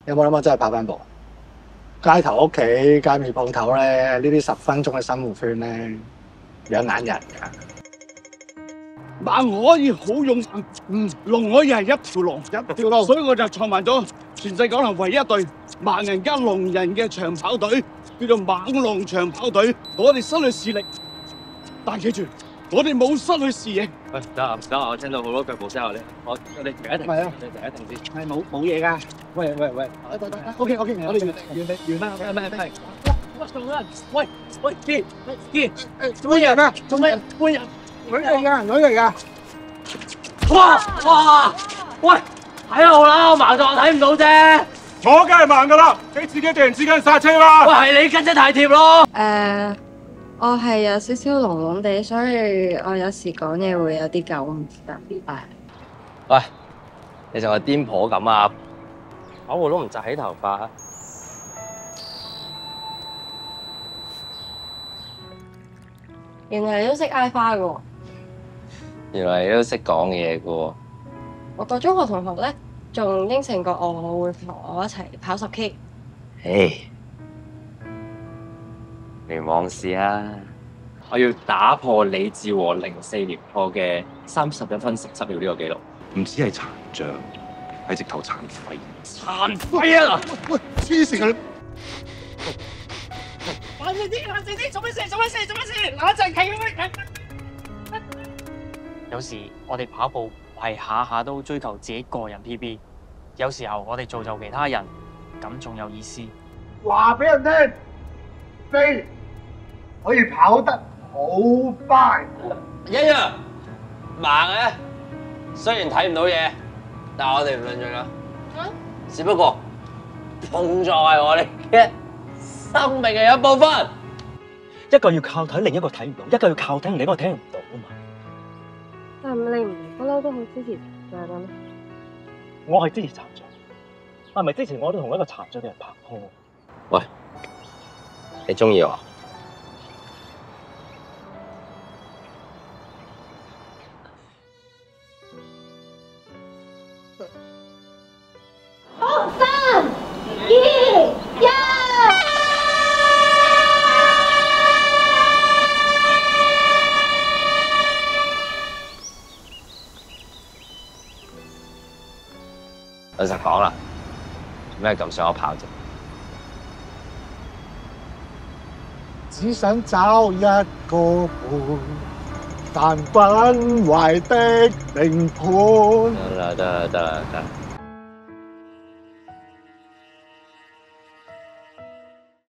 有冇諗過真係跑翻步？街頭屋企、街面鋪頭咧，呢啲10分鐘嘅生活圈咧，養眼人㗎。馬可以好勇猛，龍可以係一條龍，所以我就創辦咗全世界可能唯一一隊盲人加聾人嘅長跑隊，叫做猛龍長跑隊。我哋失去視力，但記住，我哋冇失去視野。喂，得，我聽到好多腳步聲咧，我哋停一停，係啊，你停一停先。係冇嘢㗎。喂，得，OK，我哋完啦，咩？喂，見，做乜人啊？做咩？搬人？女嚟㗎。哇！喂，睇路啦，我盲咗，我睇唔到啫。我梗係盲㗎啦，你自己突然之間剎車啦。喂，係你跟得太貼咯。我係有少少聾聾地，所以我有時講嘢會有啲九唔搭八。喂，你仲係癲婆咁啊？跑步都唔紮起頭髮。原來你都識嗌花嘅喎。原來你都識講嘢嘅喎。我個中學同學咧，仲應承過我會同我一齊跑10K。唉，你妄試啊！我要打破李志和04年破嘅31分17秒呢個紀錄。唔止係殘障，係直頭殘廢。殘廢啊！喂，黐線啊！冷靜啲，做咩事？冷靜停！有時我哋跑步唔係下下都追求自己個人 PB， 有時候我哋造就其他人，咁仲有意思。話俾人聽，飛可以跑得好快。一樣盲嘅，雖然睇唔到嘢，但係我哋唔論盡啦。只不過碰撞係我哋嘅生命嘅一部分。一個要靠睇，另一個睇唔到；一個要靠聽，另一個聽唔到啊嘛。但係你唔不嬲都好支持殘障嘅咩？我係支持殘障，係咪之前我都同一個殘障嘅人拍拖？喂，你中意我？3、2、1。老實講啦，做咩咁想我跑啫？只想找一個伴，但崩壞的靈盤。得啦。